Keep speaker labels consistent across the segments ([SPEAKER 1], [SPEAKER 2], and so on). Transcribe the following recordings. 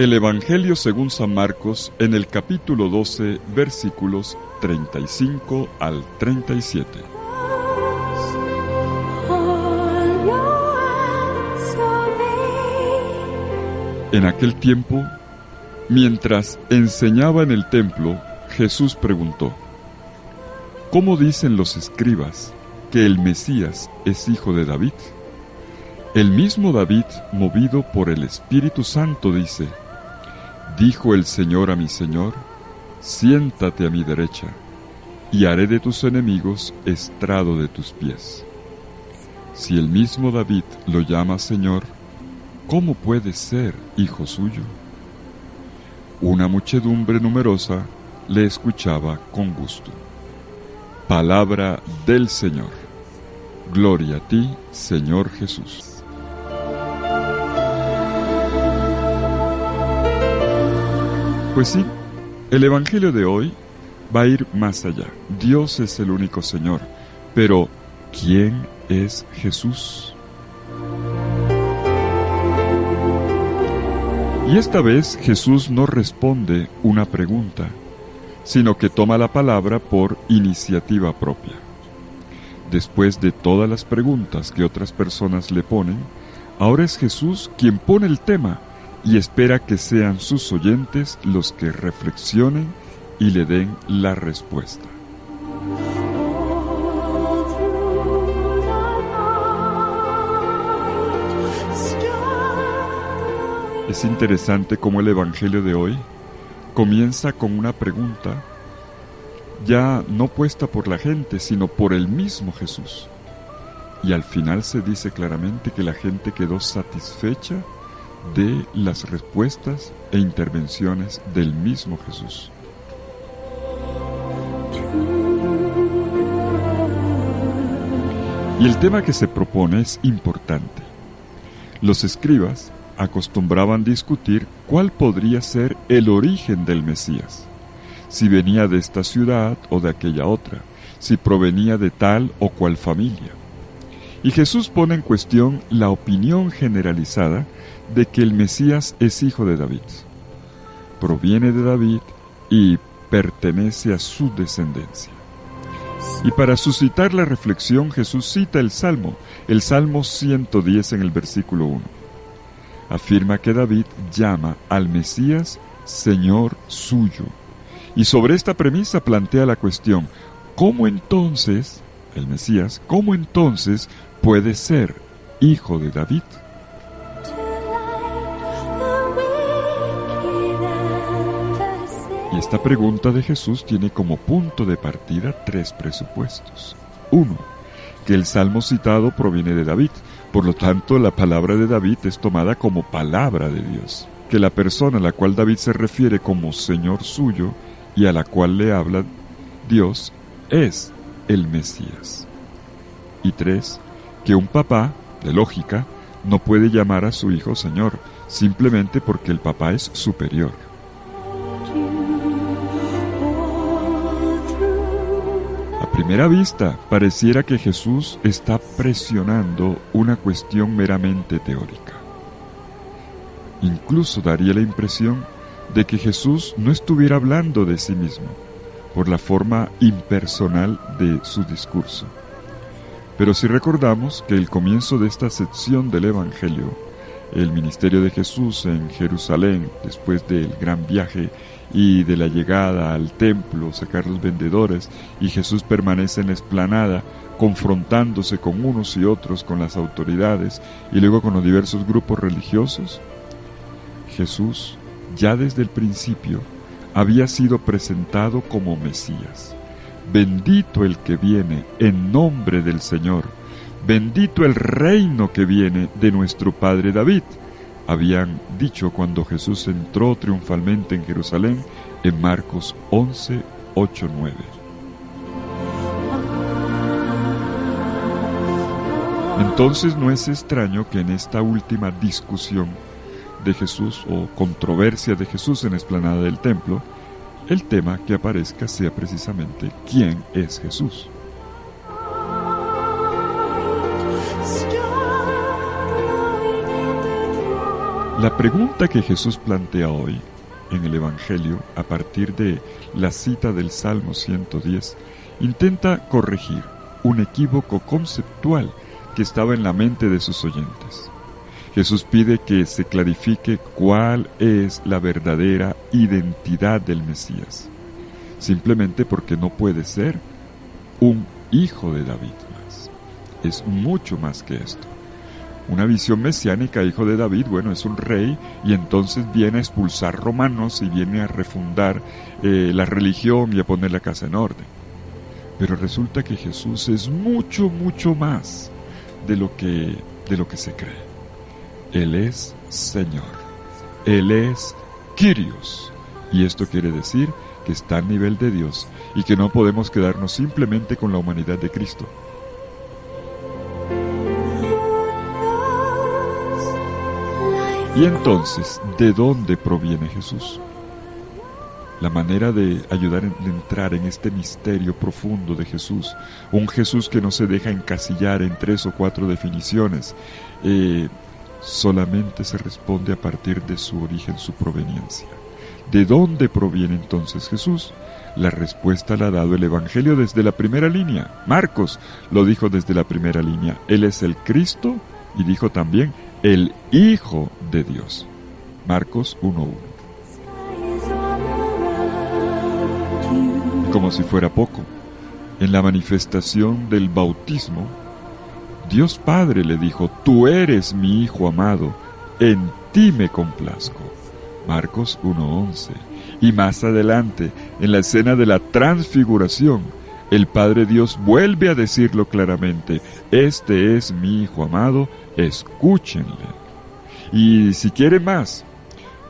[SPEAKER 1] El Evangelio según San Marcos, en el capítulo 12, versículos 35 al 37. En aquel tiempo, mientras enseñaba en el templo, Jesús preguntó: ¿Cómo dicen los escribas que el Mesías es hijo de David? El mismo David, movido por el Espíritu Santo, dice: Dijo el Señor a mi Señor: Siéntate a mi derecha, y haré de tus enemigos estrado de tus pies. Si el mismo David lo llama Señor, ¿cómo puede ser hijo suyo? Una muchedumbre numerosa le escuchaba con gusto. Palabra del Señor. Gloria a ti, Señor Jesús. Pues sí, el Evangelio de hoy va a ir más allá. Dios es el único Señor, pero ¿quién es Jesús? Y esta vez Jesús no responde una pregunta, sino que toma la palabra por iniciativa propia. Después de todas las preguntas que otras personas le ponen, ahora es Jesús quien pone el tema y espera que sean sus oyentes los que reflexionen y le den la respuesta. Es interesante cómo el Evangelio de hoy comienza con una pregunta ya no puesta por la gente, sino por el mismo Jesús. Y al final se dice claramente que la gente quedó satisfecha de las respuestas e intervenciones del mismo Jesús. Y el tema que se propone es importante. Los escribas acostumbraban discutir cuál podría ser el origen del Mesías, si venía de esta ciudad o de aquella otra, si provenía de tal o cual familia. Y Jesús pone en cuestión la opinión generalizada de que el Mesías es hijo de David, proviene de David y pertenece a su descendencia. Y para suscitar la reflexión, Jesús cita el Salmo 110 en el versículo 1. Afirma que David llama al Mesías Señor suyo. Y sobre esta premisa plantea la cuestión: ¿cómo entonces el Mesías, cómo entonces puede ser hijo de David? Y esta pregunta de Jesús tiene como punto de partida tres presupuestos. 1. Que el salmo citado proviene de David, por lo tanto la palabra de David es tomada como palabra de Dios. Que la persona a la cual David se refiere como Señor suyo y a la cual le habla Dios es el Mesías. Y 3. Que un papá, de lógica, no puede llamar a su hijo Señor, simplemente porque el papá es superior. A primera vista, pareciera que Jesús está presionando una cuestión meramente teórica. Incluso daría la impresión de que Jesús no estuviera hablando de sí mismo, por la forma impersonal de su discurso. Pero si recordamos que el comienzo de esta sección del Evangelio, el ministerio de Jesús en Jerusalén, después del gran viaje y de la llegada al templo, sacar los vendedores, y Jesús permanece en la explanada, confrontándose con unos y otros, con las autoridades, y luego con los diversos grupos religiosos, Jesús, ya desde el principio, había sido presentado como Mesías. Bendito el que viene en nombre del Señor, bendito el reino que viene de nuestro padre David, habían dicho cuando Jesús entró triunfalmente en Jerusalén en Marcos 11, 8, 9. Entonces no es extraño que en esta última discusión de Jesús o controversia de Jesús en la explanada del templo, el tema que aparezca sea precisamente ¿quién es Jesús? La pregunta que Jesús plantea hoy en el Evangelio, a partir de la cita del Salmo 110, intenta corregir un equívoco conceptual que estaba en la mente de sus oyentes. Jesús pide que se clarifique cuál es la verdadera identidad del Mesías, simplemente porque no puede ser un hijo de David más. Es mucho más que esto. Una visión mesiánica, hijo de David, bueno, es un rey y entonces viene a expulsar romanos y viene a refundar la religión y a poner la casa en orden. Pero resulta que Jesús es mucho, mucho más de lo que se cree. Él es Señor. Él es Kyrios. Y esto quiere decir que está al nivel de Dios y que no podemos quedarnos simplemente con la humanidad de Cristo. Y entonces, ¿de dónde proviene Jesús? La manera de ayudar a entrar en este misterio profundo de Jesús, un Jesús que no se deja encasillar en 3 o 4 definiciones, solamente se responde a partir de su origen, su proveniencia. ¿De dónde proviene entonces Jesús? La respuesta la ha dado el Evangelio desde la primera línea. Marcos lo dijo desde la primera línea. Él es el Cristo y dijo también el Hijo de Dios. Marcos 1:1. Como si fuera poco, en la manifestación del bautismo, Dios Padre le dijo: tú eres mi Hijo amado, en ti me complazco. Marcos 1:11. Y más adelante, en la escena de la transfiguración, el Padre Dios vuelve a decirlo claramente: este es mi Hijo amado, escúchenle. Y si quiere más,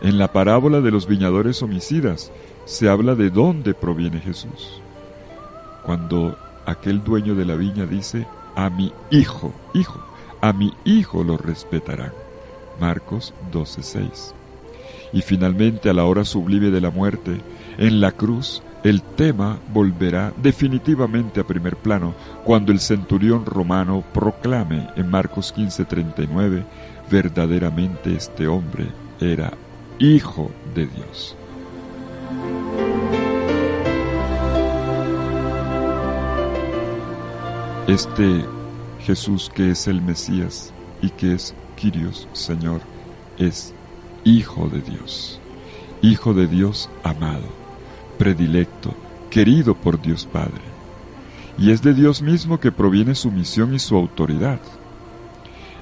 [SPEAKER 1] en la parábola de los viñadores homicidas, se habla de dónde proviene Jesús. Cuando aquel dueño de la viña dice: a mi hijo, a mi hijo lo respetarán. Marcos 12:6. Y finalmente, a la hora sublime de la muerte, en la cruz, el tema volverá definitivamente a primer plano cuando el centurión romano proclame en Marcos 15:39: verdaderamente este hombre era Hijo de Dios. Este Jesús, que es el Mesías y que es Kyrios, Señor, es Hijo de Dios amado, predilecto, querido por Dios Padre. Y es de Dios mismo que proviene su misión y su autoridad.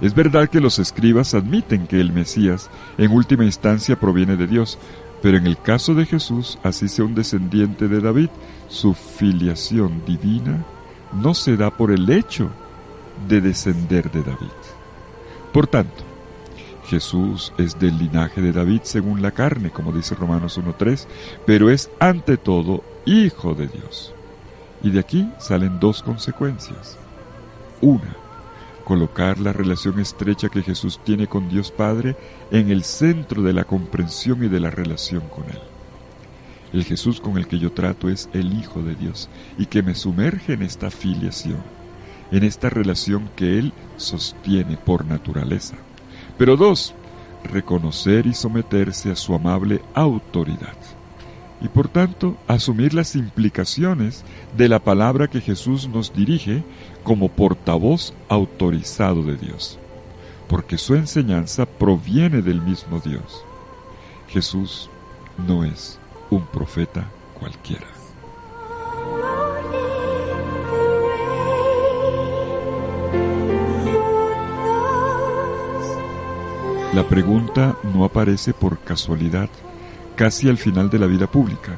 [SPEAKER 1] Es verdad que los escribas admiten que el Mesías, en última instancia, proviene de Dios, pero en el caso de Jesús, así sea un descendiente de David, su filiación divina no se da por el hecho de descender de David. Por tanto, Jesús es del linaje de David según la carne, como dice Romanos 1:3, pero es ante todo Hijo de Dios. Y de aquí salen 2 consecuencias. Una, colocar la relación estrecha que Jesús tiene con Dios Padre en el centro de la comprensión y de la relación con Él. El Jesús con el que yo trato es el Hijo de Dios y que me sumerge en esta filiación, en esta relación que Él sostiene por naturaleza. Pero 2, reconocer y someterse a su amable autoridad y por tanto asumir las implicaciones de la palabra que Jesús nos dirige como portavoz autorizado de Dios, porque su enseñanza proviene del mismo Dios. Jesús no es un profeta cualquiera. La pregunta no aparece por casualidad, casi al final de la vida pública.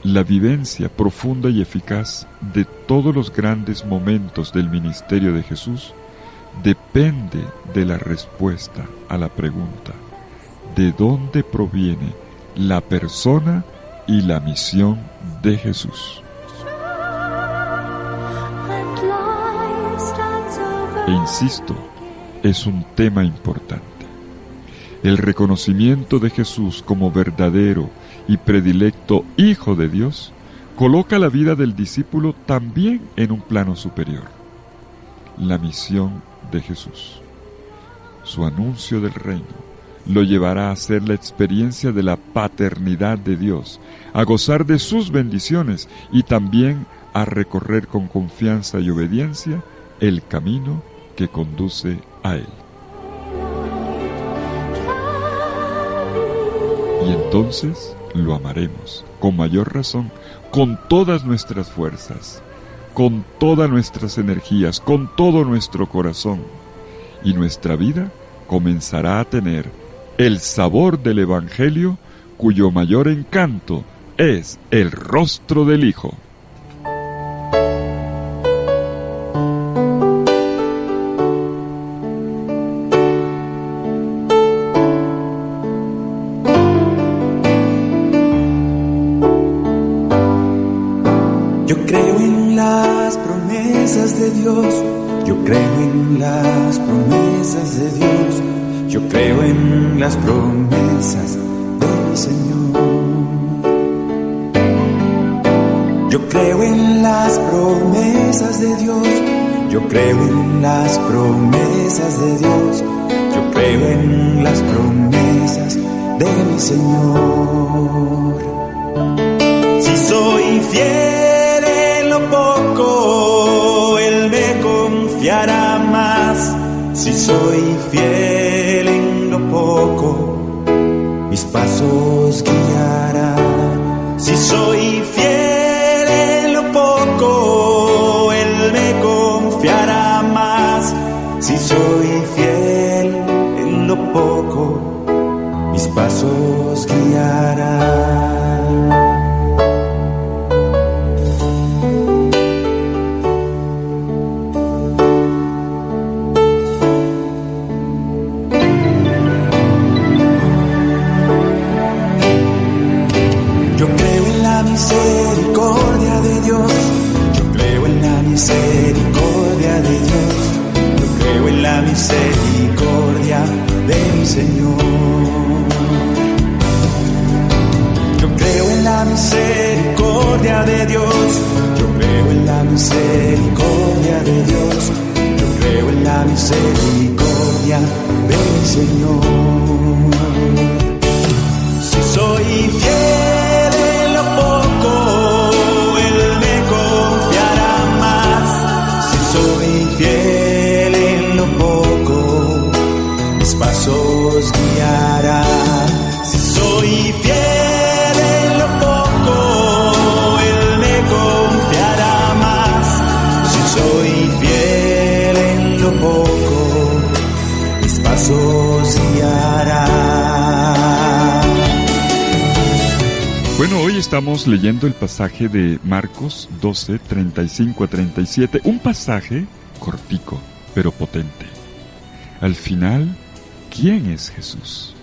[SPEAKER 1] La vivencia profunda y eficaz de todos los grandes momentos del ministerio de Jesús depende de la respuesta a la pregunta: ¿de dónde proviene la persona y la misión de Jesús? E insisto, es un tema importante. El reconocimiento de Jesús como verdadero y predilecto Hijo de Dios coloca la vida del discípulo también en un plano superior. La misión de Jesús, su anuncio del reino, lo llevará a hacer la experiencia de la paternidad de Dios, a gozar de sus bendiciones y también a recorrer con confianza y obediencia el camino que conduce a Él. Y entonces lo amaremos con mayor razón, con todas nuestras fuerzas, con todas nuestras energías, con todo nuestro corazón, y nuestra vida comenzará a tener el sabor del Evangelio, cuyo mayor encanto es el rostro del Hijo.
[SPEAKER 2] Yo creo en las promesas de Dios, yo creo en las promesas de Dios, yo creo en las promesas del Señor. Yo creo en las promesas de Dios, yo creo en las promesas de Dios, yo creo en las promesas del Señor. Si soy fiel en lo poco, Él me confiará más. Si soy fiel en lo poco, mis pasos guiará. Si soy fiel en lo poco, Él me confiará más. Si soy fiel en lo poco, mis pasos guiará. Misericordia de Dios, yo creo en la misericordia de Dios, yo creo en la misericordia del Señor. Yo creo en la misericordia de Dios, yo creo en la misericordia de Dios, yo creo en la misericordia del Señor. Si soy fiel en lo poco, Él me confiará más. Si soy fiel en lo poco, mis pasos guiará. Si soy fiel en lo poco, Él me confiará más. Si soy fiel en lo poco, mis pasos guiará.
[SPEAKER 1] Bueno, hoy estamos leyendo el pasaje de Marcos 12, 35 a 37, un pasaje cortico, pero potente. Al final, ¿quién es Jesús?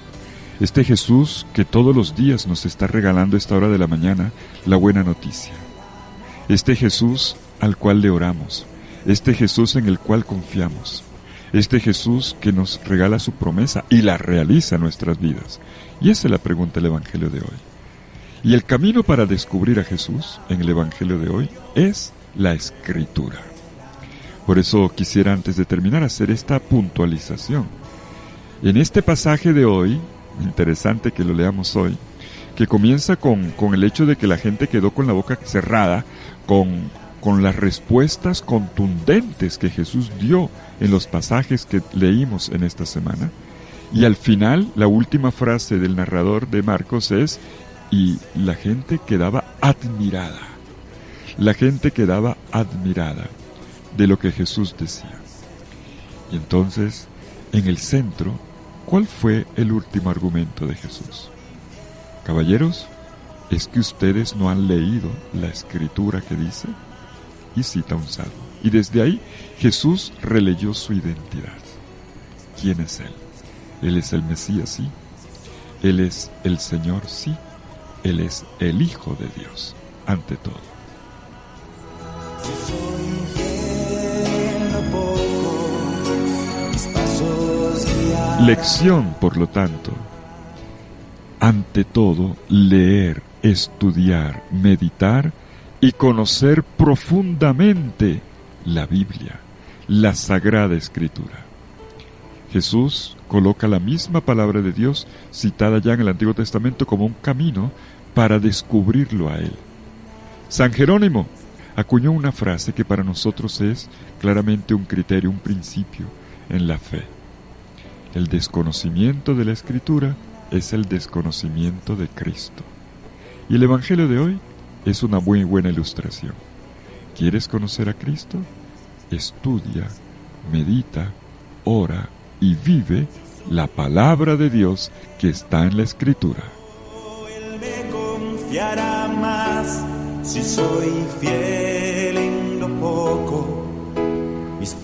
[SPEAKER 1] Este Jesús que todos los días nos está regalando a esta hora de la mañana la buena noticia. Este Jesús al cual le oramos, este Jesús en el cual confiamos, este Jesús que nos regala su promesa y la realiza en nuestras vidas. Y esa es la pregunta del Evangelio de hoy. Y el camino para descubrir a Jesús en el Evangelio de hoy es la Escritura. Por eso quisiera antes de terminar hacer esta puntualización. En este pasaje de hoy, interesante que lo leamos hoy, que comienza con el hecho de que la gente quedó con la boca cerrada, con las respuestas contundentes que Jesús dio en los pasajes que leímos en esta semana. Y al final, la última frase del narrador de Marcos es: y la gente quedaba admirada. La gente quedaba admirada de lo que Jesús decía. Y entonces, en el centro, ¿cuál fue el último argumento de Jesús? Caballeros, ¿es que ustedes no han leído la Escritura que dice? Y cita un salmo. Y desde ahí, Jesús releyó su identidad. ¿Quién es Él? Él es el Mesías, sí. Él es el Señor, sí. Él es el Hijo de Dios, ante todo. Lección, por lo tanto. Ante todo, leer, estudiar, meditar y conocer profundamente la Biblia, la Sagrada Escritura. Jesús, coloca la misma palabra de Dios citada ya en el Antiguo Testamento como un camino para descubrirlo a Él. San Jerónimo acuñó una frase que para nosotros es claramente un criterio, un principio en la fe. El desconocimiento de la Escritura es el desconocimiento de Cristo. Y el Evangelio de hoy es una muy buena ilustración. ¿Quieres conocer a Cristo? Estudia, medita, ora y vive la palabra de Dios que está en la Escritura.
[SPEAKER 2] Él me confiará más si soy fiel en lo poco.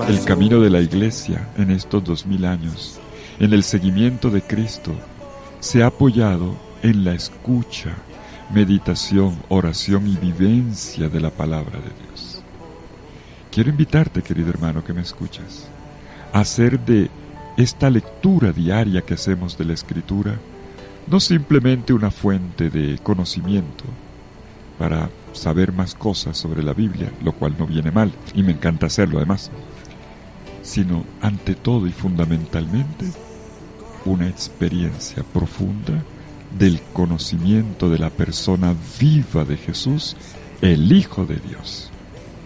[SPEAKER 1] El camino de la Iglesia en estos 2000 años, en el seguimiento de Cristo, se ha apoyado en la escucha, meditación, oración y vivencia de la palabra de Dios. Quiero invitarte, querido hermano que me escuchas, a hacer de esta lectura diaria que hacemos de la Escritura no simplemente una fuente de conocimiento para saber más cosas sobre la Biblia, lo cual no viene mal, y me encanta hacerlo además, sino ante todo y fundamentalmente una experiencia profunda del conocimiento de la persona viva de Jesús, el Hijo de Dios,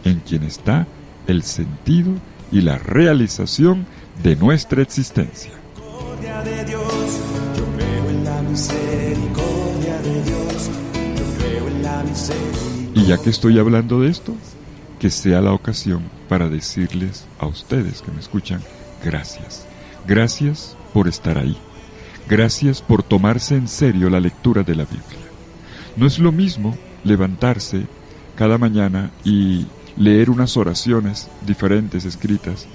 [SPEAKER 1] en quien está el sentido y la realización de nuestra existencia. Y ya que estoy hablando de esto, que sea la ocasión para decirles a ustedes que me escuchan, gracias. Gracias por estar ahí. Gracias por tomarse en serio la lectura de la Biblia. No es lo mismo levantarse cada mañana y leer unas oraciones diferentes escritas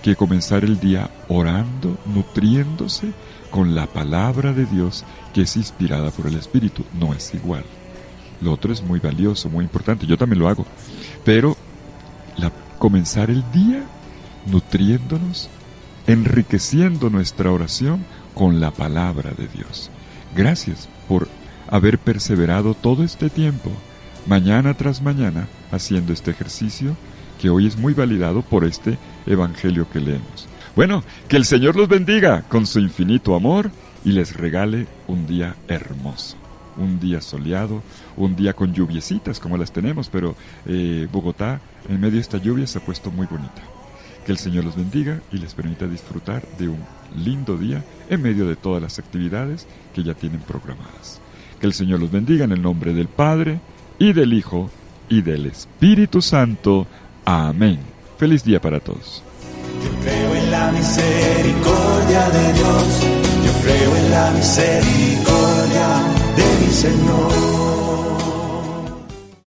[SPEAKER 1] que comenzar el día orando, nutriéndose con la palabra de Dios que es inspirada por el Espíritu. No es igual. Lo otro es muy valioso, muy importante. Yo también lo hago. Pero comenzar el día nutriéndonos, enriqueciendo nuestra oración con la palabra de Dios. Gracias por haber perseverado todo este tiempo, mañana tras mañana, haciendo este ejercicio que hoy es muy validado por este evangelio que leemos. Bueno, que el Señor los bendiga con su infinito amor y les regale un día hermoso, un día soleado, un día con lluviecitas como las tenemos, pero Bogotá en medio de esta lluvia se ha puesto muy bonita. Que el Señor los bendiga y les permita disfrutar de un lindo día en medio de todas las actividades que ya tienen programadas. Que el Señor los bendiga en el nombre del Padre, y del Hijo, y del Espíritu Santo. Amén. Feliz día para todos.
[SPEAKER 2] Yo creo en la misericordia de Dios. Yo creo en la misericordia de mi Señor.